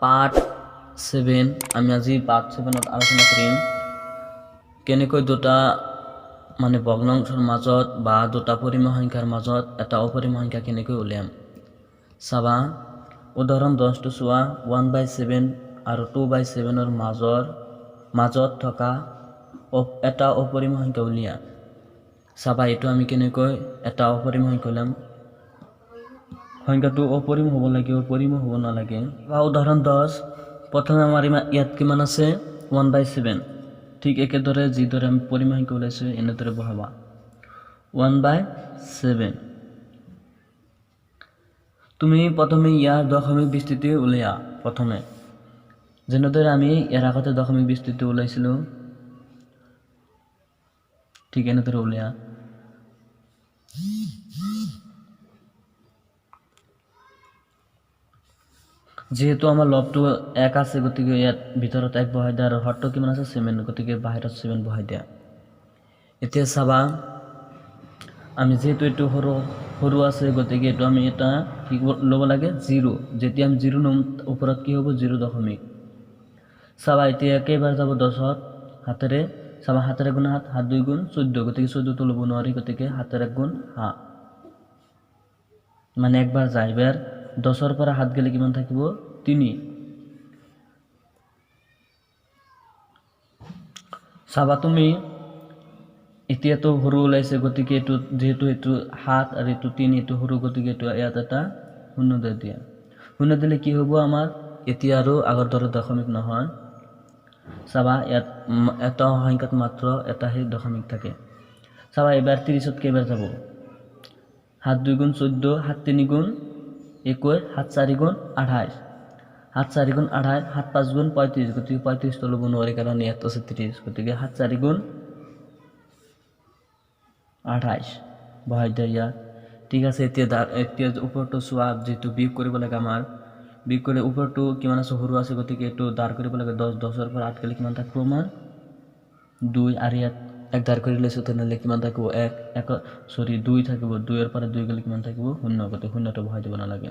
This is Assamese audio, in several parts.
পাৰ্ট 7 আমি আজি পাৰ্ট 7ত আলোচনা কৰিম কেনেকৈ দুটা মানে ভগ্নাংশৰ মাজত বা দুটা পৰিমেয় সংখ্যাৰ মাজত এটা অপৰিমেয় সংখ্যা কেনেকৈ উলিয়াম চাবা উদাহৰণ 10 টো চোৱা 1/7 আৰু 2/7 ৰ মাজত থকা এটা অপৰিমেয় সংখ্যা উলিয়া চাবা এটো আমি কেনেকৈ এটা অপৰিমেয় সংখ্যা উলিয়াম সংখ্যাটো অপৰিমেয় হ'ব লাগে পৰিমেয় হ'ব নালাগে বা উদাহৰণ 10 প্ৰথমে আমাৰ ইয়াত কিমান আছে 1/7 ঠিক একেদৰে যিদৰে আমি পৰিমেয় সংখ্যা উলাইছো এনেদৰে বহাবা 1/7 তুমি প্ৰথমে ইয়াৰ দশমিক বিস্তৃতি উলিয়া প্ৰথমে যেনেদৰে আমি ইয়াৰ আগতে দশমিক বিস্তৃতি উলাইছিলো ঠিক এনেদৰে উলিয়া যেহেতু আমাৰ লবটো 1 আছে গতিকে ইয়াত ভিতৰত 1 বহাই দিয়া আৰু হৰটো কিমান আছে 7 গতিকে বাহিৰত 7 বহাই দিয়া এতিয়া চাবা আমি যেহেতু এটো সৰু আছে গতিকে এটো আমি এটা কি লব লাগে 0 যেতিয়া আমি 0 নম ওপৰত কি হ'ব 0 দশমিক চাবা এতিয়া কেইবাৰ যাব 10ত হাতেৰে চাবা হাতেৰে গুণ হাত 2 গুণ 14 গতিকে 14 তো লব নোৱাৰি গতিকে হাতেৰে গুণ হাত মানে একবাৰ যায় এবাৰ 10 ৰ পৰা হাত গেলে কিমান থাকিব 3 চাবা তুমি এতিয়া তো সৰু ওলাইছে গতিকে এটো যেহেতু এটো হাত আৰু এটো 3 এটো সৰু গতিকে এটো ইয়াত এটা শূন্য দিয়া শূন্য দিলে কি হ'ব আমাৰ এতিয়া আৰু আগৰ দৰে দশমিক নহয় চাবা ইয়াত এটা সংখ্যাত মাত্ৰ এটাহে দশমিক থাকে চাবা এবাৰ 30ত কেইবাৰ যাব হাত 2 গুণ 14 হাত 3 গুণ 21 হাত 4 গুণ 28 হাত 4 গুণ 28 হাত 5 গুণ 35 গতিকে 35 তো লব নোৱাৰি কাৰণ ইয়াত আছে 30 গতিকে হাত 4 গুণ 28 বহাই দিয়া ঠিক আছে এতিয়া উপৰটো চোৱা যেটো বিয়োগ কৰিব লাগে আমাৰ বিয়োগ কৰি উপৰটো কিমান আছে সৰু আছে গতিকে এটো দাৰ কৰিব লাগে 10 ৰ পৰা 8 গলে কিমান থাকিব আমাৰ 2 আৰু ইয়াত এক দাৰ কৰি লৈছো তেনেহলে কিমান থাকিব 2 থাকিব 2 ৰ পৰা 2 গলে কিমান থাকিব 0 গতিকে 0 টো বহাই দিব নালাগে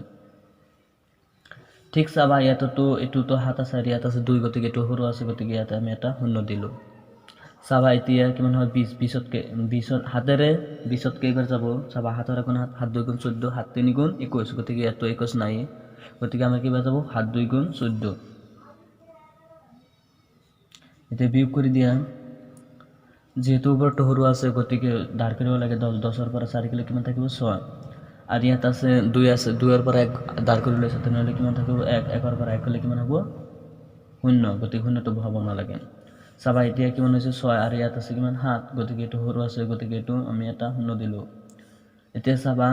ঠিক চাবা ইয়াতটো এটোটো হাত আছে আৰু ইয়াত আছে 2 গতিকে এটো সৰু আছে গতিকে ইয়াত আমি এটা 0 দিলো চাবা এতিয়া কিমান হয় 20 হাতেৰে 20ত কেইবাৰ যাব চাবা হাতেৰে কোন হাত 2 গুণ 14 হাত 3 গুণ 21 গতিকে ইয়াত 21 নাই গতিকে আমাৰ কিবা যাব হাত 2 গুণ 14 এতিয়া বিয়োগ কৰি দিয়া যেহেতু উপৰটো সৰু আছে গতিকে দাৰ কৰিব লাগে 10 ৰ পৰা 4 গলে কিমান থাকিব 6 আৰু ইয়াত আছে 2 আছে 2 ৰ পৰা 1 দাৰ কৰি লৈছে তেনেহলে কিমান থাকিব 1 ৰ পৰা 1 গলে কিমান হ'ব 0 গতিকে 0 টো বহাব নালাগে চাবা এতিয়া কিমান হৈছে 6 আৰু ইয়াত আছে কিমান 7 গতিকে এটো সৰু আছে গতিকে এটো আমি এটা 0 দিলো এতিয়া চাবা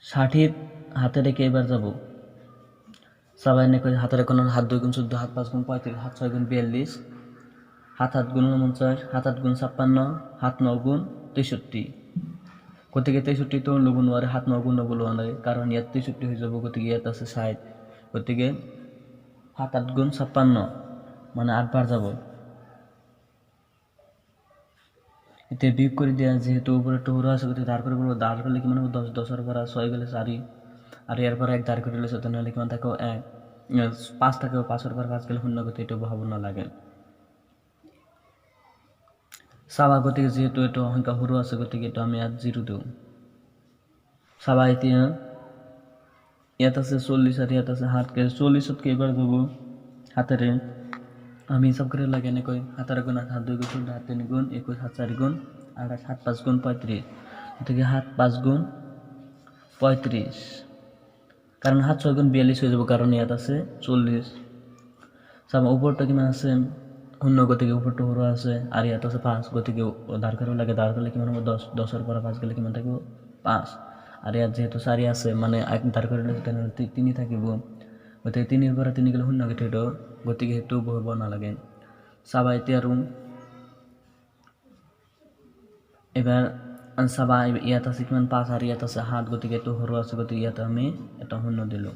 60 হাতেৰে কেইবাৰ যাব চাবা এনেকৈ হাতেৰে কোন হাত 2 গুণ 14 হাত 5 গুণ 35 হাত 6 গুণ 42 হাত 7 গুণ 49 হাত 8 গুণ 56 হাত 9 গুণ 63 গতিকে 63 তো লব নোৱাৰে হাত 9 গুণ লব নোৱাৰে কাৰণ ইয়াত 63 হৈ যাব গতিকে ইয়াত আছে 60 গতিকে হাত 8 গুণ 56 মানে 8 বাৰ যাব এতিয়া বিয়োগ কৰি দিয়া যেহেতু উপৰটো সৰু আছে গতিকে দাৰ কৰিব দাৰ কৰিলে কিমান হ'ব 10 ৰ পৰা 6 গলে 4 আৰু ইয়াৰ পৰা 1 দাৰ কৰি লৈছো তেনেহলে কিমান থাকিব 1 5 থাকিব 5 ৰ পৰা 5 গলে 0 গতিকে এটো বহাব নালাগে চাবা গতিকে যেহেতু এটো সংখ্যা সৰু আছে গতিকে এটো আমি ইয়াত 0 দিও চাবা এতিয়া ইয়াত আছে 40 আৰু ইয়াত আছে 7 40ত কেইবাৰ যাব হাতেৰে আমি হিসাব কৰি লাগে এনেকৈ হাতেৰে গুণ হাত 2 গুণ 14 হাত 3 গুণ 21 হাত 4 গুণ 28 হাত 5 গুণ 35 গতিকে হাত 5 গুণ 35 কারণ হাত 6 গুণ 42 হয়ে যাব কারণ ইয়াত আছে 40 চাবা উপরটা কিমান আছে 0 গতিকে উপরটা সৰু আছে আৰু ইয়াত আছে 5 গতিকে দাৰ কৰিব লাগে দাৰ কৰিলে কিমান হ'ব 10 ৰ পৰা 5 গলে কিমান থাকিব 5 আৰু ইয়াত যেহেতু 4 আছে মানে দাৰ কৰিলে তেনেহলে 3 থাকিব গতিকে 3 ৰ পৰা 3 গলে 0 গতিকে হেতু বহাব নালাগে চাবা এতিয়া আৰু এবাৰ চাবা ইয়াত আছে কিমান 5 আৰু ইয়াত আছে 7 গতিকে এটো সৰু আছে গতিকে ইয়াত আমি এটা 0 দিলো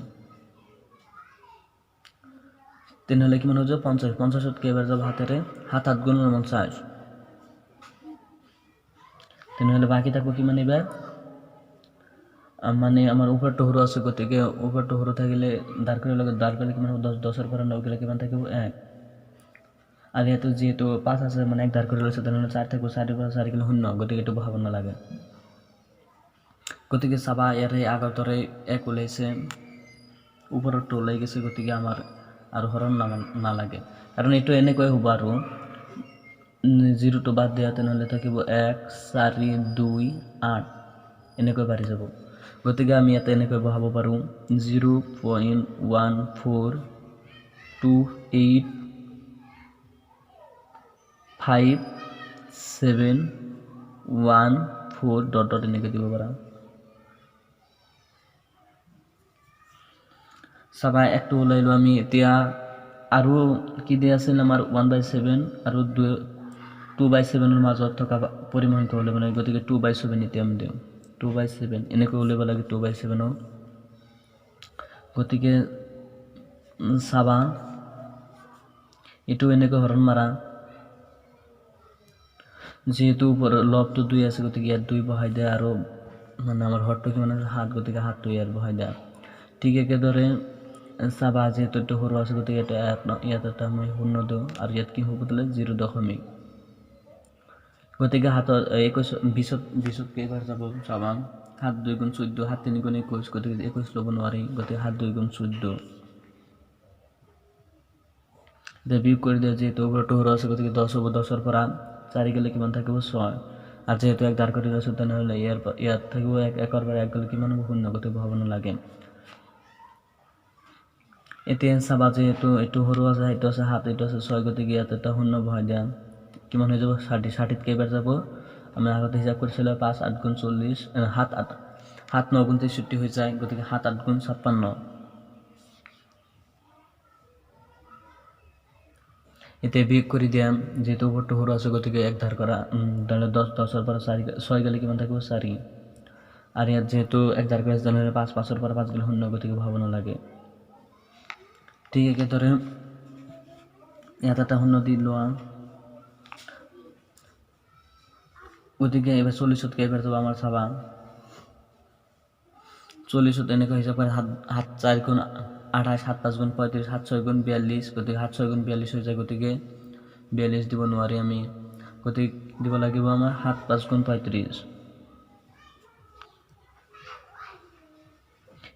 তেনেহলে কিমান হৈ যাব 50ত কেইবাৰ যাব হাতেৰে হাত 8 গুণ 49 তেনেহলে বাকি থাকব কিমান এবাৰ মানে আমাৰ ওপৰটো সৰু আছে গতিকে ওপৰটো সৰু থাকিলে দাঁৰ কৰিলে কিমান হ'ব 10 পৰা 9 গ'লে কিমান থাকিব 1 আৰু ইয়াতো যিহেতু 5 আছে মানে 1 দাঁৰ কৰি লৈছে তেনেহ'লে 4 থাকিব 4 পৰা 4 গ'লে 0 গতিকে এইটো বহাব নালাগে গতিকে চাবা ইয়াৰে আগৰ দৰে 1 ওলাইছে ওপৰটো ওলাই গৈছে গতিকে আমাৰ আৰু হৰণ নালাগে কাৰণ এইটো এনেকৈ হ'ব আৰু 0 টো বাদ দিয়া তেনেহ'লে থাকিব 1 4 2 8 এনেকৈ বাঢ়ি যাব গতিকে আমি ইয়াতে এনেকৈ বহাব পাৰোঁ 0.1428 5 7 1 4 ডট ডট এনেকৈ দিব পাৰা চাবা একটো ওলাইলো আমি এতিয়া আৰু কি দিয়া আছিল আমাৰ 1/7 আৰু 2/7 এৰ মাজত থকা পৰিমাণটো ওলাব লাগে গতিকে 2/7 এতিয়া আমি দিওঁ 2/7 এনেকৈ ওলাব লাগে 2/7 গতিকে চাবা এইটো এনেকৈ হৰণ মাৰা যেহেতু লবটো 2 আছে গতিকে ইয়াত 2 বহাই দিয়া আৰু মানে আমাৰ হৰটো কিমান আছে 7 গতিকে 7টো ইয়াত বহাই দিয়া ঠিক একেদৰে চাবা যেহেতু এইটো সৰু আছে গতিকে ইয়াত এটা আমি 0 দিওঁ আৰু ইয়াত কি হ'ব বদলে 0.5 গতিকে 20 কেইবাৰ যাব চাবা 7 2 গুণ 14 7 3 গুণ 21 গতিকে 21 ল'ব নোৱাৰি গতিকে 7 2 গুণ 14 বিয়োগ কৰি দিয়া যেহেতু ওপৰটো সৰু আছে গতিকে 10 হ'ব 10 ৰ পৰা 4 গ'লে কিমান থাকিব 6 আৰু যেহেতু 1 দাঁৰ কৰি লৈছোঁ তেনেহ'লে ইয়াত থাকিব 1 ৰ পৰা 1 গ'লে কিমান হ'ব 0 গতিকে বহাব নালাগে এতিয়া চাবা যেহেতু এইটো সৰু আছে এইটো আছে 7 এইটো আছে 6 গতিকে ইয়াত এটা 0 বহাই দিয়া কিমান হৈ যাব 60 কেইবাৰ যাব আমি আগতে হিসাব কৰিছিলোঁ 5 8 গুণ 40 7 9 গুণ 63 হৈ যায় গতিকে 7 8 গুণ 56 এতিয়া বিয়োগ কৰি দিয়া যেহেতু ওপৰটো সৰু আছে গতিকে 1 ধাৰ কৰা 10 ৰ পৰা 6 গ'লে কিমান থাকিব 4 আৰু ইয়াত যেহেতু 1 ধাৰ কৰি আছে তেনেহ'লে 5 ৰ পৰা 5 গ'লে 0 গতিকে বহাব নালাগে ঠিক একেদৰে ইয়াত এটা 0 দি লোৱা গতিকে এবাৰ 40 কেইবাৰ যাব আমাৰ চাবা 40 এনেকৈ হিসাব কৰে 7 4 গুণ 28 7 5 গুণ 35 7 6 গুণ 42 গতিকে 7 6 গুণ 42 হৈ যায় গতিকে 42 দিব নোৱাৰি আমি গতিকে দিব লাগিব আমাৰ 7 5 গুণ 35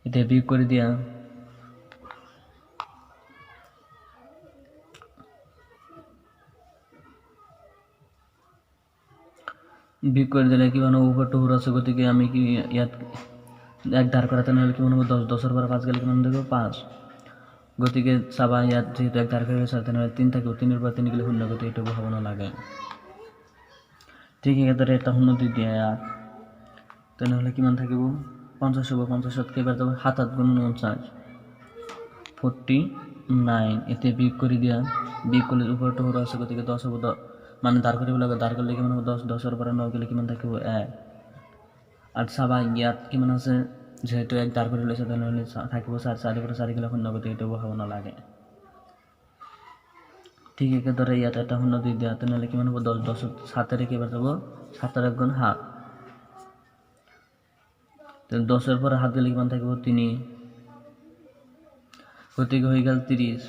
এতিয়া বিয়োগ কৰি দিয়া বিয়োগ কৰি দিলে কিমান হ'ব ওপৰটো সৰু আছে গতিকে আমি কি ইয়াত 1 ধাৰ কৰা তেনেহ'লে কিমান হ'ব 10 ৰ পৰা 5 গ'লে কিমান থাকিব 5 গতিকে চাবা ইয়াত যেহেতু 1 ধাৰ কৰি আছে তেনেহ'লে 3 থাকিব 3 ৰ পৰা 3 গ'লে 0 গতিকে এইটো বহাব নালাগে ঠিক একেদৰে এটা 0 দি দিয়া ইয়াত তেনেহ'লে কিমান থাকিব 50 হ'ব 50 কেইবাৰ যাব 7 8 গুণ 49 49 এতিয়া বিয়োগ কৰি দিয়া বিয়োগ কৰিলে ওপৰটো সৰু আছে গতিকে 10 হ'ব মানে দাঁৰ কৰিব লাগে দাঁৰ কৰিলে কিমান হ'ব 10 ৰ পৰা 9 গ'লে কিমান থাকিব 1 আৰু চাবা ইয়াত কিমান আছে যেহেতু 1 দাঁৰ কৰি লৈছে তেনেহ'লে থাকিব 4 4 পৰা 4 গ'লে 0 গতিকে এইটো বহাব নালাগে ঠিক একেদৰে ইয়াত এটা 0 দি দিয়া তেনেহ'লে কিমান হ'ব 10 7 ৰে কেইবাৰ যাব 7 ৰ 1 গুণ 7 10 ৰ পৰা 7 গ'লে কিমান থাকিব 3 গতিকে হৈ গ'ল 30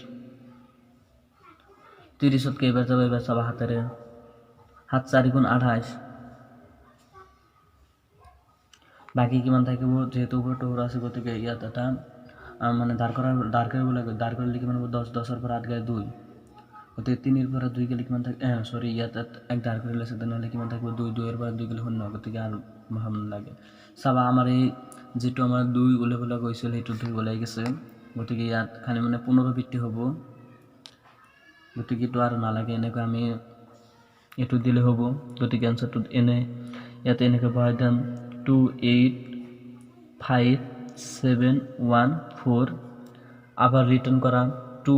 30 কেইবাৰ যাব এবাৰ চাবা 7 ৰে 7 4 গুণ 28 বাকি কিমান থাকিব যেহেতু ওপৰটো সৰু আছে গতিকে ইয়াত এটা মানে দাঁৰ কৰিব লাগে দাঁৰ কৰিলে কিমান হ'ব 10 ৰ পৰা 8 গ'লে 2 গতিকে 3 ৰ পৰা 2 গ'লে কিমান থাকে সৰি ইয়াত 1 দাঁৰ কৰি লৈছে তেনেহ'লে কিমান থাকিব 2 ৰ পৰা 2 গ'লে 0 গতিকে আৰু বহাব নালাগে চাবা আমাৰ এই যেটো আমাৰ 2 ওলাবলৈ গৈছিল সেইটো 2 ওলাই গৈছে গতিকে ইয়াত খালি মানে পুনৰাবৃত্তি হ'ব গতিকে এইটো আৰু নালাগে এনেকৈ আমি এইটো দিলে হ'ব গতিকে আনসাৰটো ইয়াতে এনেকৈ বহাই দিম 2 8 5 7 1 4 আবার রিটার্ন করা 2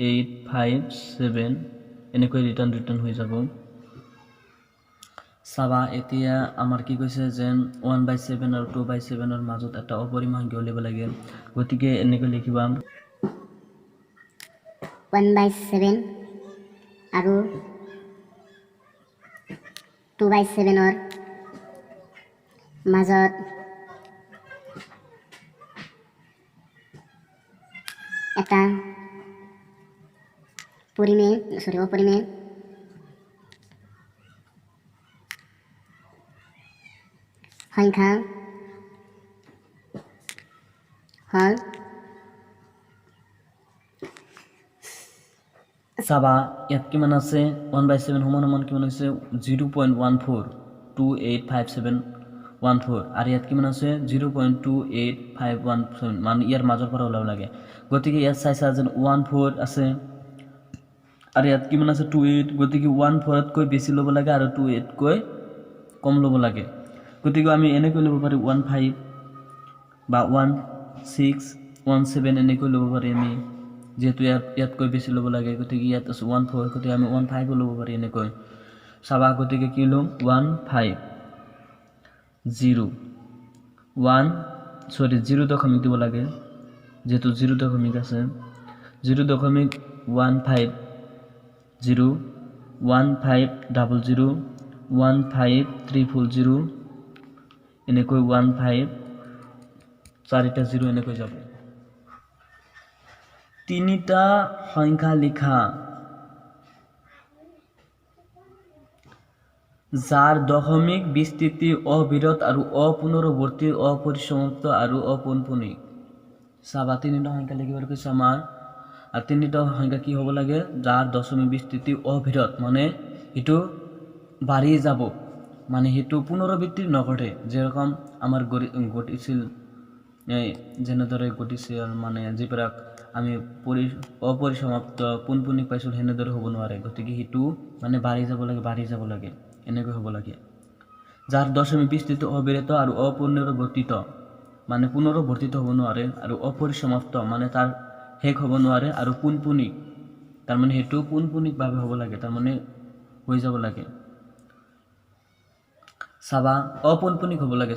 8 5 7 এনেকৈ রিটার্ন হৈ যাব চাবা এতিয়া আমাৰ কি কৈছে যে 1/7 আৰু 2/7 ৰ মাজত এটা অপৰিমাণ উলিয়াব লাগে গতিকে এনেকৈ লিখিবা 1/7 আৰু 2/7 ৰ মাজত 5টা অপরিমেয় সংখ্যা হল চাবা ইয়াত কিমান আছে 1/7 সমান কিমান হৈছে 0.14285714 আৰু ইয়াত কিমান আছে 0.28517 মানে ইয়াৰ মাজৰ পৰা ওলাব লাগে গতিকে ইয়াত চাইছা যেন 14 আছে আৰু ইয়াত কিমান আছে 28 গতিকে 14 তকৈ বেছি ল'ব লাগে আৰু 28 তকৈ কম ল'ব লাগে গতিকে আমি এনেকৈ ল'ব পাৰি 15 বা 16 17 এনেকৈ ল'ব পাৰি আমি যেহেতু ইয়াতকৈ বেছি ল'ব লাগে গতিকে ইয়াত আছে 14 গতিকে আমি 15 ল'ব পাৰি এনেকৈ চাবা গতিকে কি ল'ম 0 দশমিক দিব লাগে যেহেতু 0 দশমিক আছে 0.15 0 1500 15300 এনেকৈ 15 চাৰিটা 0 এনেকৈ যাব তিনিটা সংখ্যা লিখা যাৰ দশমিক বিস্তৃতি অবিৰত আৰু অপুনৰবৰ্তী অপৰিসমাপ্ত আৰু অপৌনঃপুনিক চাবা তিনিটা সংখ্যা লিখিবলৈ কৈছে আমাৰ আৰু তিনিটা সংখ্যা কি হ'ব লাগে যাৰ দশমিক বিস্তৃতি অবিৰত মানে এটো বাঢ়ি যাব মানে হেতু পুনৰাবৃত্তি নঘটে যেৰকম আমাৰ ঘটিছিল যেনেদৰে ঘটিছিল মানে যিবিলাক আমি অপৰিসমাপ্ত পুনঃপুনিক পাইছিল হেনেদৰে হ'ব নোৱাৰে গতিকে হেতু মানে বাঢ়ি যাব লাগে এনেকৈ হ'ব লাগে যাৰ দশমিক বিস্তৃতি অবিৰত আৰু অপুনৰাবৰ্তিত মানে পুনৰাবৰ্তিত হ'ব নোৱাৰে আৰু অপৰিসমাপ্ত মানে তাৰ শেষ হ'ব নোৱাৰে আৰু পুনঃপুনিক তাৰ মানে হেতু পুনঃপুনিক ভাৱে হ'ব লাগে তাৰ মানে হৈ যাব লাগে চাবা অপুনঃপুনিক হ'ব লাগে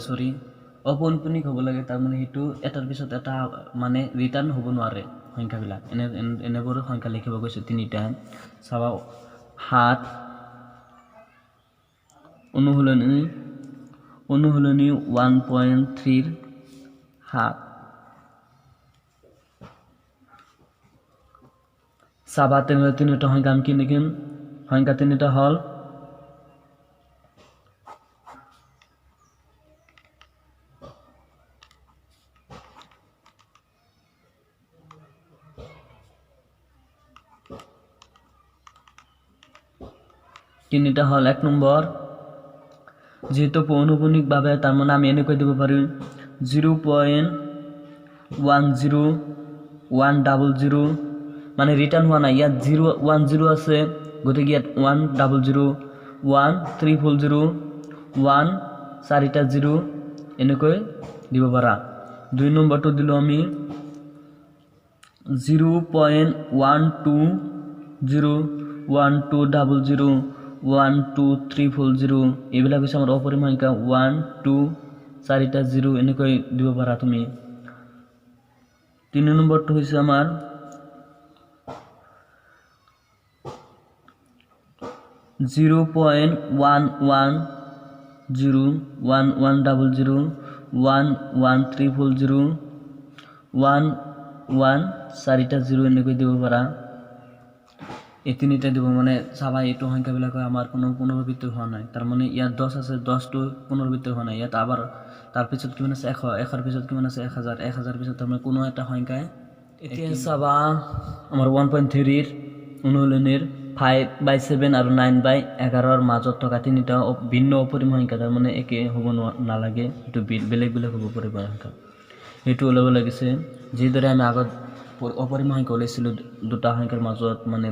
অপুনঃপুনিক হ'ব লাগে তাৰ মানে হেতু এটাৰ পিছত এটা মানে ৰিটাৰ্ণ হ'ব নোৱাৰে সংখ্যাবিলাক এনেবোৰ সংখ্যা লিখিব গৈছে তিনিটা চাবা 7 অনুহলনি 1.3 7 চাবা তিনিটা সংখ্যা আমি কি লিখিম সংখ্যা তিনিটা হল তিনিটা হল 1 নম্বৰ যেহেতু পৌনঃপুনিক ভাবে তার মানে আমি এনেকৈ দিব পারি 0.10100 মানে রিটার্ন হওয়া নাই ইয়াত 010 আছে গতিকে ইয়াত 100 1300 1 চাৰিটা 0 এনেকৈ দিব পাৰা 2 নম্বৰটো দিলো আমি 0.1200 12340 এইবিলাক হৈছে আমাৰ অপৰিমেয় সংখ্যা 1 2 চাৰিটা 0 এনেকৈ দিব পাৰা তুমি 3 নম্বৰটো হৈছে আমাৰ 0.1100 1100 11340 1 চাৰিটা 0 এনেকৈ দিব পাৰা এই তিনিটা দিব মানে চাবা এইটো সংখ্যাবিলাক আমাৰ কোনো পুনৰাবৃত্তি হোৱা নাই তাৰ মানে ইয়াত 10 আছে 10টো পুনৰাবৃত্তি হোৱা নাই ইয়াত আবাৰ তাৰ পিছত কিমান আছে 100 100 পিছত কিমান আছে 1000 1000 পিছত আমাৰ কোনো এটা সংখ্যাই এতিয়া চাবা আমাৰ 1.3 ৰ অনুহলনিৰ 5/7 আৰু 9/11 ৰ মাজত থকা তিনিটা ভিন্ন অপৰিমেয় সংখ্যা তাৰ মানে একে হ'ব নালাগে এটো বেলেগ হ'ব পৰিমেয় সংখ্যা এটো ওলাব লাগিছে যিদৰে আমি আগত অপৰিমেয় সংখ্যা ওলাইছিল দুটা সংখ্যাৰ মাজত মানে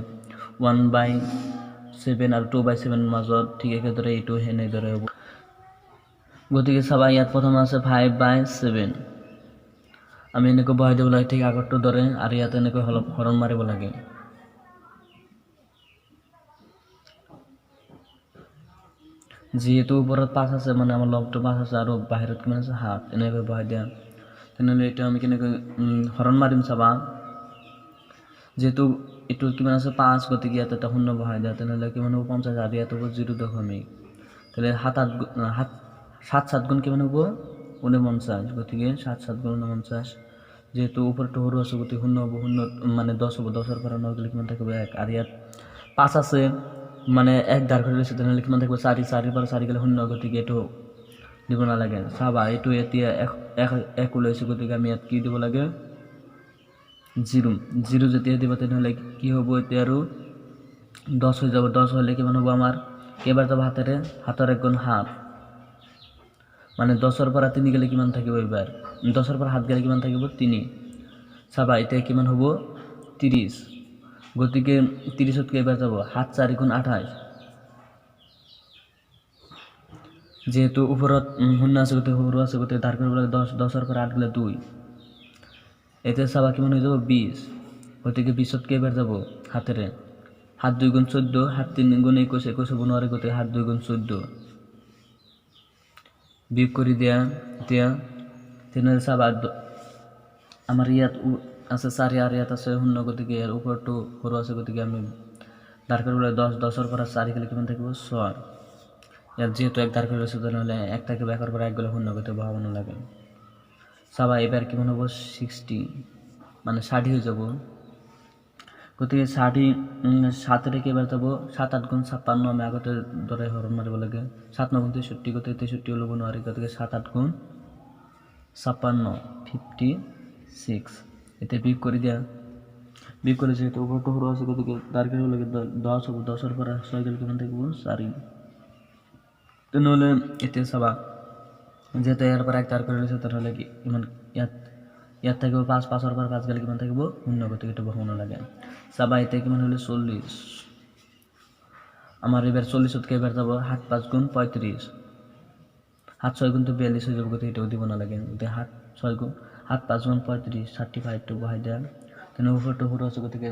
1/7 আৰু 2/7 মাজত ঠিক একেদৰে এইটো হেনেদৰে হ'ব গতিকে চাবা ইয়াত প্ৰথম আছে 5/7 আমি এনেকৈ বহাই দিব লাগে ঠিক আগৰটো দৰে আৰু ইয়াত এনেকৈ হৰণ মাৰিব লাগে যেহেতু ওপৰত 5 আছে মানে আমাৰ লগটো 5 আছে আৰু বাহিৰত কিমান আছে 7 এনেকৈ বহাই দিয়া তেনেহ'লে এটা আমি কেনেকৈ হৰণ মাৰিম চাবা যেহেতু এটো কিমান আছে 5 গতিকে ইয়াত এটা শূন্য বহাই দিয়া তেনেহ'লে কিমান হ'ব 50 আৰু ইয়াত হ'ব 0 দশমিক তাহলে 7 গুণ কিমান হ'ব 49 গতিকে 7 গুণ 49 যিহেতু ওপৰটো সৰু আছে গতিকে শূন্য হ'ব, শূন্য মানে 10 হ'ব, 10ৰ পৰা 9 গ'লে কিমান থাকিব 1, আৰু ইয়াত 5 আছে মানে 1 দাঁৰ কৰি লৈছে তেনেহ'লে কিমান থাকিব 4, 4ৰ পৰা 4 গ'লে 0, গতিকে এইটো দিব নালাগে। চাবা এইটো এতিয়া 1 ওলাইছে গতিকে আমি ইয়াত কি দিব লাগে 0, 0 যেতিয়া দিব তেনেহ'লে কি হ'ব এতিয়া আৰু 10 হৈ যাব, 10 হ'লে কিমান হ'ব আমাৰ কেইবাৰ যাব হাতেৰে, হাতৰ 1 গুণ 7 মানে 10ৰ পৰা 3 গ'লে কিমান থাকিব এইবাৰ 10ৰ পৰা 7 গ'লে কিমান থাকিব 3। চাবা এতিয়া কিমান হ'ব 30, গতিকে 30ত কেইবাৰ যাব 7, 4 গুণ 28, যেহেতু ওপৰত 0 আছে গতিকে সৰু আছে গতিকে দাঁৰ কৰিব লাগে 10, 10ৰ পৰা 8 গ'লে 2। এতিয়া চাবা কিমান হৈ যাব 20, গতিকে 20ত কেইবাৰ যাব হাতেৰে 7, 2 গুণ 14, 7, 3 গুণ 21, 21 হ'ব নোৱাৰে গতিকে 7, 2 গুণ 14 বিয়োগ কৰি দিয়া। এতিয়া তেনেহ'লে চাবা আমাৰ ইয়াত আছে 4 আৰু ইয়াত আছে 0, গতিকে ইয়াৰ ওপৰটো সৰু আছে গতিকে আমি দাঁৰ কৰিব লাগে 10, 10ৰ পৰা 4 গ'লে কিমান থাকিব 6। ইয়াত যেহেতু 1 দাঁৰ কৰি লৈছে তেনেহ'লে 1 থাকিব, 1ৰ পৰা 1 গ'লে 0, গতিকে বহাব নালাগে। চাবা এবাৰ কিমান হ'ব 60 মানে 60 হৈ যাব, গতিকে 60 7ৰে কেইবাৰ যাব 7, 8 গুণ 56, আমি আগতে দৰে হৰণ মাৰিব লাগে 7, 9 গুণ 63, গতিকে 63 ল'ব নোৱাৰি গতিকে 7, 8 গুণ 56 56। এতিয়া বিয়োগ কৰি দিয়া, বিয়োগ কৰি যিহেতু ওপৰটো সৰু আছে গতিকে দাঁৰ কৰিব লাগে 10 হ'ব, 10ৰ পৰা 6 গ'লে কিমান থাকিব 4। তেনেহ'লে এতিয়া চাবা যেহেতু ইয়াৰ পৰা 1 দাঁৰ কৰি লৈছে তেনেহ'লে কিমান ইয়াত থাকিব 5, 5ৰ পৰা 5 গ'লে কিমান থাকিব 0, গতিকে এইটো বহাব নালাগে। চাবা এতিয়া কিমান হ'লে 40, আমাৰ এবাৰ 40ত কেইবাৰ যাব 7, 5 গুণ 35, 7, 6 গুণটো 42 হৈ যাব গতিকে এইটো দিব নালাগে। গতিকে 7, 6 গুণ 7, 5 গুণ 35, 35টো বহাই দিয়া। তেনেহ'লে ওপৰটো সৰু আছে গতিকে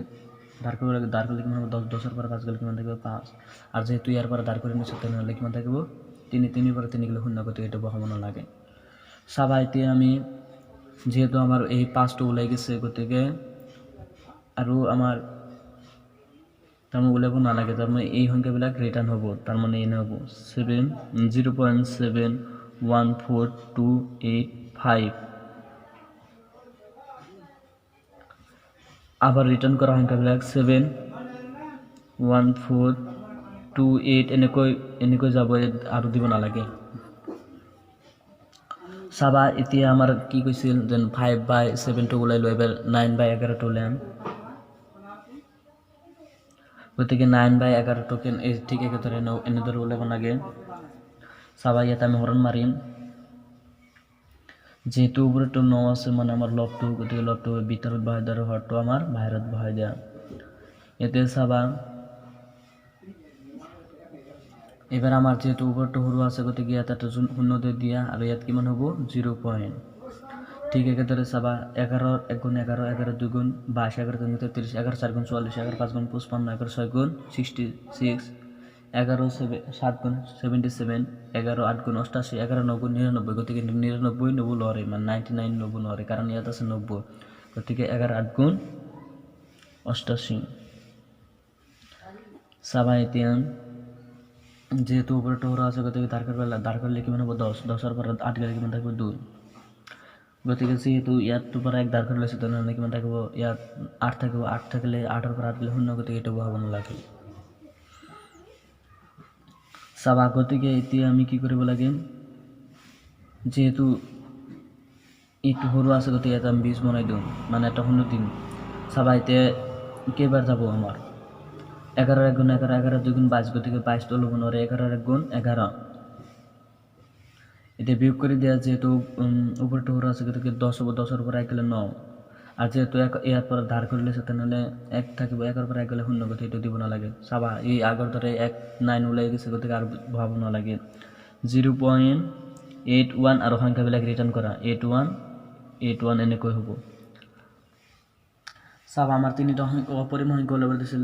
দাঁৰ কৰিব লাগে, দাঁৰ কৰিলে কিমান হ'ব 10, 10ৰ পৰা 5 গ'লে কিমান থাকিব 5, আৰু যেহেতু ইয়াৰ পৰা দাঁৰ কৰি নিছে তেনেহ'লে কিমান থাকিব 3, 3ৰ পৰা 3 গ'লে 0, গতিকে এইটো বহাব নালাগে। চাবা এতিয়া আমি যেহেতু আমাৰ এই 5টো ওলাই গৈছে গতিকে আৰু আমাৰ তাৰমানে ওলাব নালাগে, তাৰমানে এই সংখ্যাবিলাক ৰিটাৰ্ণ হ'ব, তাৰমানে এনে হ'ব 0.714285। আবাৰ ৰিটাৰ্ণ কৰা সংখ্যাবিলাক 71428 এনেকৈ যাব, আৰু দিব নালাগে। চাবা এতিয়া আমাৰ কি কৈছিল যেন 5/7টো ওলাই লৈ এবাৰ 9/11টো ওলাম, গতিকে 9/11টো ঠিক একেদৰে এনেদৰে ওলাব লাগে। চাবা ইয়াত আমি হৰণ মাৰিম, যেহেতু ওপৰতো 9 আছে মানে আমাৰ লবটো, গতিকে লবটো ভিতৰত বহাই দিয়া আৰু হৰটো আমাৰ বাহিৰত বহাই দিয়া। এতিয়া চাবা এবাৰ আমাৰ যেহেতু ওপৰটা সৰু আছে গতিকে ইয়াত এটা 0 দিয়ে দিয়া আৰু ইয়াত কিমান হ'ব 0 ঠিক একেদৰে চাবা 11 1 গুণ 11 11 2 গুণ 22 11 3 গুণ 33 11 4 গুণ 44 11 5 গুণ 55 11 6 গুণ 66 11 7 গুণ 77 11 8 গুণ 88 11 9 গুণ 99 গতিকে 99 নব নোৱাৰে মানে 99 নব নোৱাৰে কাৰণ ইয়াত আছে 90 গতিকে 11 8 গুণ 88 চাবা এতিয়া যেহেতু ওপরটা ওরা আছে গতিকে দাঁড় করলে কিমান হ'ব 10 10ৰ পৰা 8 গ'লে কিমান থাকিব 2 গতিকে যেহেতু ইয়াত পৰা 1 দাঁড় কৰি লৈছে তেনেহ'লে কিমান থাকিব ইয়াত 8 থাকিব 8 থাকিলে 8ৰ পৰা 8 গ'লে 0 গতিকে এইটো বহাব নালাগে। চাবা গতিকে এতিয়া আমি কি কৰিব লাগে যেহেতু এইটো সৰু আছে গতিকে এটা আমি 20 বনাই দিওঁ মানে এটা 0 দিম। চাবা এতিয়া কেইবাৰ যাব আমাৰ 11 1 গুণ 11 11 2 গুণ 22 গতিকে 22 তো ল'ব নোৱাৰে 11 1 গুণ 11 এতিয়া বিয়োগ কৰি দিয়া যেহেতু ওপৰটো সৰু আছে গতিকে 10 হ'ব 10ৰ পৰা 1 গ'লে 9 আৰু যেহেতু ইয়াৰ পৰা ধাৰ কৰি লৈছে তেনেহ'লে 1 থাকিব 1ৰ পৰা 1 গ'লে 0 গতিকে এইটো দিব নালাগে। চাবা এই আগৰ দৰে 1 9 ওলাই গৈছে গতিকে আৰু বহাব নালাগে 0.81 আৰু সংখ্যাবিলাক ৰিটাৰ্ণ কৰা 81 এনেকৈ হ'ব। চাবা আমাৰ তিনিটা অপৰিম সংখ্যা ওলাব দিছিল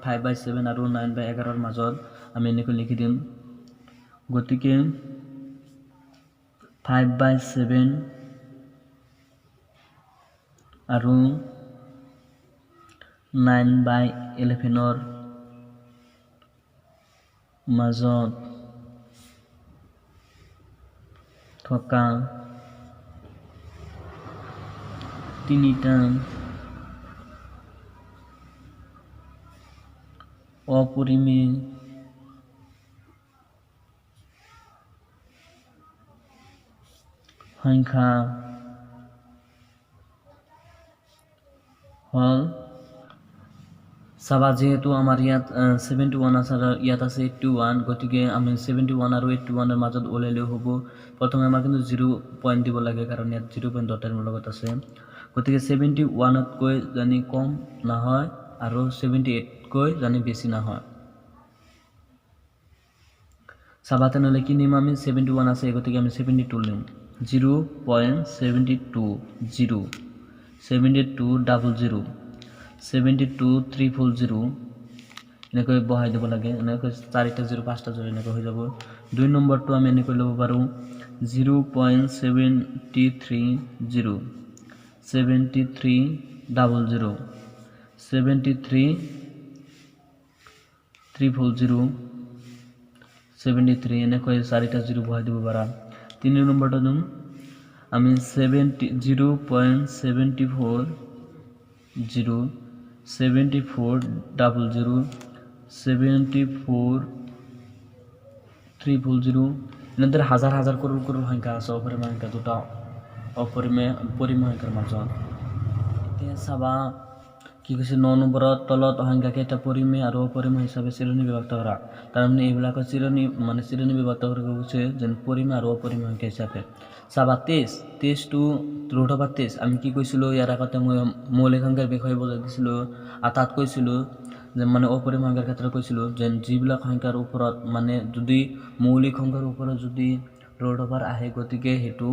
5/7 আৰু 9/11ৰ মাজত আমি এনেকৈ লিখি দিম গতিকে 5/7 আৰু 9/11ৰ মাজত থকা তিনিটা অপৰিমেয় সংখ্যা হল চাবা যেহেতু আমাৰ ইয়াত 71 আছে আৰু ইয়াত আছে 81 গতিকে আমি 71 আৰু 81 এৰ মাজত ওলাইলেও হ'ব প্ৰথমে আমাৰ কিন্তু 0 পইণ্ট দিব লাগে কাৰণ ইয়াত 0 পইণ্ট ডটেৰ লগত আছে গতিকে 71 তকৈ জানি কম নহয় আৰু 78 কৈ জানি বেছি নহয় চাবা তেনেহ'লে কি নিম আমি 71 আছে গতিকে আমি 72 নিম 0.72 0 72 00 72 340 এনেকৈ বহাই দিব লাগে এনেকৈ 4টা 0 5টা 0 এনেকৈ হৈ যাব 2 নম্বৰটো আমি এনেকৈ ল'ব পাৰো 0.730 73 00 73 340 73 এনেকৈ 4টা 0 বহাই দিব পাৰা 3 নম্বৰটো দিম আমি 0.74 0 74 00 74 340 এনেদৰে হাজাৰ হাজাৰ কৰোৰ কৰোৰ সংখ্যা আছে অপৰিমেয় সংখ্যা দুটা অপৰিমেয় সংখ্যাৰ মাজত এতিয়া চাবা কি কৈছে 9 নম্বৰত তলত সংখ্যা কেইটা পৰিমেয় আৰু অপৰিমেয় হিচাপে শ্ৰেণী বিভক্ত কৰা তাৰ মানে এইবিলাকৰ শ্ৰেণী বিভক্ত কৰিব কৈছে যেন পৰিমেয় আৰু অপৰিমেয় সংখ্যা হিচাপে চাবা 23 টু √23 আমি কি কৈছিলো ইয়াৰ আগতে মই মৌলিক সংখ্যাৰ বিষয়ে বুজাই দিছিলো আৰু তাত কৈছিলো যে মানে অপৰিমেয় সংখ্যাৰ ক্ষেত্ৰত কৈছিলো যেন যিবিলাক সংখ্যাৰ ওপৰত মানে যদি মৌলিক সংখ্যাৰ ওপৰত যদি √ওভাৰ আহে গতিকে হেতু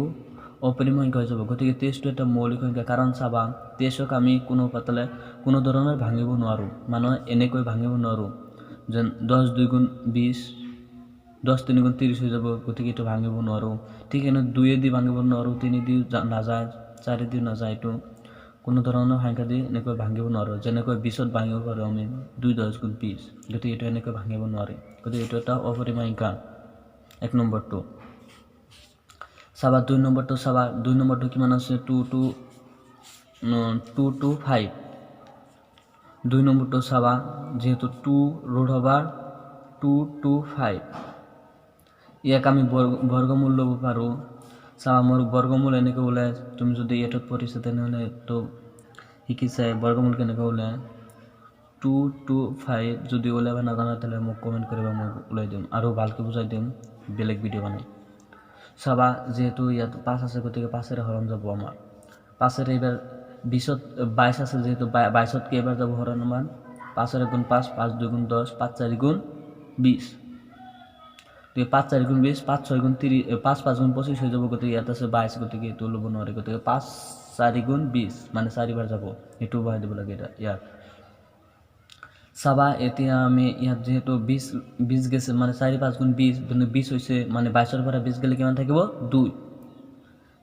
অপৰিমেয় সংখ্যা হৈ যাব গতিকে 23 টো এটা মৌলিক সংখ্যা কাৰণ চাবা 23ক আমি কোনো ধৰণৰ ভাঙিব নোৱাৰো মানে এনেকৈ ভাঙিব নোৱাৰো যেন 10 2 গুণ 20 10 3 গুণ 30 হৈ যাব গতিকে এটা ভাঙিব নোৱাৰো ঠিক এনে 2 দি ভাঙিব নোৱাৰো 3 দি নাযায় 4 দি নাযায় তো কোনো ধৰণৰ সংখ্যা দি এনেকৈ ভাঙিব নোৱাৰো যেনেকৈ 20ত ভাঙিব পাৰো আমি 2 10 গুণ 20 গতিকে এটা এনেকৈ ভাঙিব নোৱাৰে গতিকে এটা এটা অপৰিমেয় সংখ্যা এক নম্বৰটো চাবা 2 নম্বৰটো চাবা 2 নম্বৰটো কিমান আছে 2 to 5 2 নম্বৰটো চাবা যেহেতু 2 √ওভাৰ 2 to 5 ইয়াক আমি বৰ্গমূল লব পাৰো চাবা মোৰ বর্গমূল এনেকৈ ওলাই তুমি যদি এটাত পঢ়িছা তেনেহলে তো শিকিছে বর্গমূল কেনেকৈ ওলাই 2 to 5 যদি ওলাব নাজানা তাহলে মোক কমেন্ট কৰিবা মই ওলাই দিম আৰু ভালকৈ বুজাই দিম বেলেগ ভিডিও বনাই চাবা যেহেতু ইয়াত 5 আছে গতিকে 5 এর হরণ যাব আমার 5 এর এবার 20 22 আছে যেহেতু 22 কে এবার যাব হরণ মান 5 এর গুণ 5 5 2 গুণ 10 5 4 গুণ 20 তো 5 4 গুণ 20 5 6 গুণ 30 5 5 গুণ 25 হয়ে যাব গতিকে ইয়াত আছে 22 গতিকে এটো লব নোৱাৰে গতিকে 5 4 গুণ 20 মানে 4 বার যাব এটো বহাই দিব লাগে এটা ইয়াত চাবা এতিয়া আমি ইয়াত যেহেতু 20 গেছে মানে 4 5 গুণ 20 কিন্তু 20 হইছে মানে 22 এর পৰা 20 গেলে কিমান থাকিব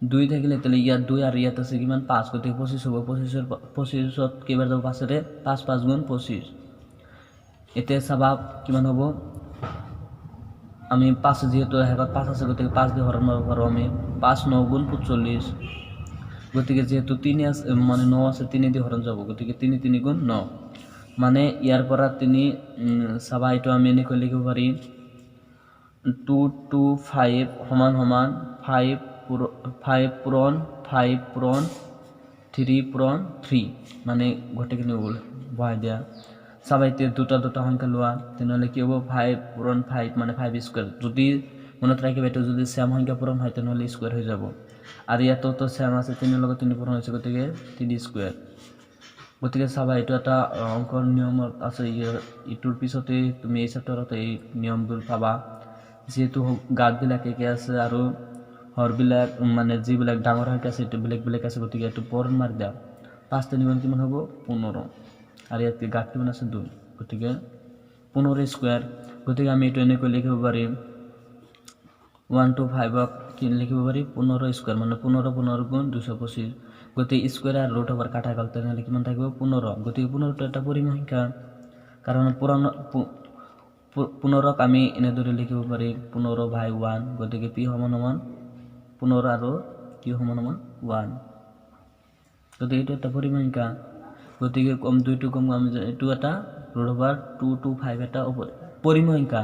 2 থাকিলে তাহলে ইয়াত 2 আৰ ইয়াত আছে কিমান 5 গতিকে 25 হ'ব 25 কেইবাৰ যাব 5 এৰে 5 5 গুণ 25 এতে চাবা কিমান হ'ব আমি 5 যেহেতু হেগত 5 আছে গতিকে 5 দিয়ে হৰণ মাৰিব পাৰো আমি 5 9 গুণ 45 গতিকে যেহেতু 3 আছে মানে 9 আছে 3 দিয়ে হৰণ যাব গতিকে 3 3 গুণ 9 মানে ইয়াৰ পৰা 3 চাবা এটো আমি এনেকৈ লিখিব পাৰি 2 to 5 সমান সমান 5 পূৰণ 5 পূৰণ 3 পূৰণ 3 মানে গোটেইখিনি বহাই দিয়া চাবা এতিয়া দুটা সংখ্যা লোৱা তেনেহলে কি হ'ব 5 পূৰণ 5 মানে 5 স্কয়াৰ যদি মনত ৰাখিবা এটো যদি সেম সংখ্যা পূৰণ হয় তেনেহলে স্কয়াৰ হৈ যাব আৰু ইয়াতো তো সেম আছে 3 লগত 3 পূৰণ হৈছে গতিকে 3 স্কয়াৰ গতিকে চাবা এটো এটা অঙ্কৰ নিয়ম আছে ইটোৰ পিছতে তুমি এই চেপ্টাৰত এই নিয়মবোৰ পাবা যেহেতু গাঁতবিলাক একে আছে আৰু হৰবিলাক মানে যিবিলাক ডাঙৰ সংখ্যা আছে এটো বেলেগ আছে গতিকে এটো পূৰণ মাৰি দাও 5 3 গুণ কিমান হ'ব 15 আৰু ইয়াতে গাঁত কিমান আছে 2 গতিকে 15 স্কয়াৰ গতিকে আমি এটো এনেকৈ লিখিব পাৰিম 1 to 5 কি লিখিব পাৰি 15 স্কয়ার মানে 15 গুণ 225 গতিকে স্কয়ার আর √ওভার কাটা গেল তাহলে কিমান থাকিব 15 গতিকে 15 টো এটা পরিমেয় সংখ্যা কারণ 15ক আমি এনেদৰে লিখিব পাৰি 15/1 গতিকে p সমান 15 আৰু q সমান 1 গতিকে এইটো এটা পৰিসংখ্যা গতিকে কম 2 কম আমি এইটো এটা ৰুট ওভাৰ 2 to 5 এটা পৰিসংখ্যা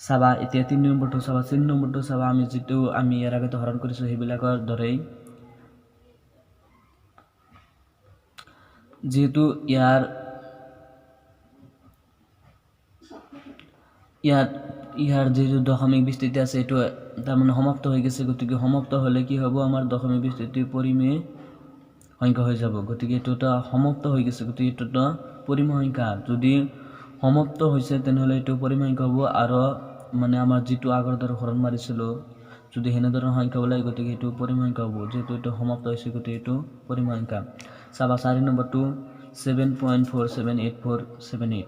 চাবা এতিয়া 3 নম্বৰটো চাবা আমি যেটো আমি ইয়াৰ আগতে হৰণ কৰিছো সেইবিলাকৰ দৰেই যেহেতু ইয়াৰ যেটো দশমিক বিস্তৃতি আছে এটো তাৰ মানে সমাপ্ত হৈ গৈছে গতিকে সমাপ্ত হলে কি হ'ব আমাৰ দশমিক বিস্তৃতি পৰিমেয় সংখ্যা হৈ যাব গতিকে এটোটা সমাপ্ত হৈ গৈছে গতিকে এটোটা পৰিমেয় সংখ্যা যদি সমাপ্ত হৈছে তেনেহলে এটো পৰিমেয় সংখ্যা হ'ব আৰু মানে আমাৰ যেটো আগৰ দৰে হৰণ মাৰিছিল যদি হেনে ধৰণৰ সংখ্যা ওলাই গতিকে এটো পৰিমেয় সংখ্যা হ'ব যেটো এটো সমাপ্ত হৈছে গতিকে এটো পৰিমেয় সংখ্যা চাবা 4 নম্বৰটো 7.478478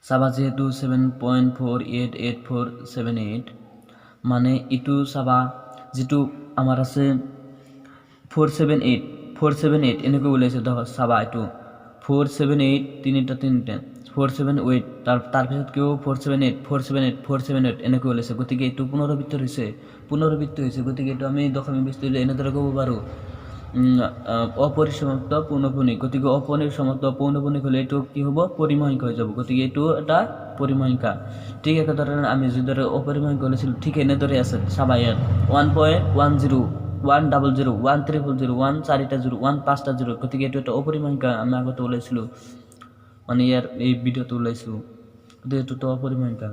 চাবা যেহেতু 7.488478 মানে ইটো চাবা যেটো আমাৰ আছে 478 এনেকৈ ওলাইছে চাবা ইটো 478 তিনিটা 478 তাৰ পিছত কিও 478 এনেকৈ ওলাইছে গতিকে ইটো পুনৰাবৃত্তি হৈছে গতিকে ইটো আমি দশমিক বিস্তৃতি এনেদৰে ক'ব পাৰো অপৰিসমাপ্ত পৌনঃপুনিক গতিকে অপৰিসমাপ্ত পৌনঃপুনিক হলে এটো কি হ'ব পৰিমেয় সংখ্যা হৈ যাব গতিকে এটো এটা পৰিমেয় সংখ্যা ঠিক একেদৰে আমি যেদৰে অপৰিমেয় সংখ্যা লৈছিল ঠিক এনেদৰে আছে চাবা ইয়াত 1.10 100 1300 14টা 0 15টা 0 গতিকে এটো এটা অপরিমেয় সংখ্যা আমি আগতে ওলাইছিল মানে ইয়াৰ এই ভিডিওটো ওলাইছিল গতিকে এটো অপৰিমেয় সংখ্যা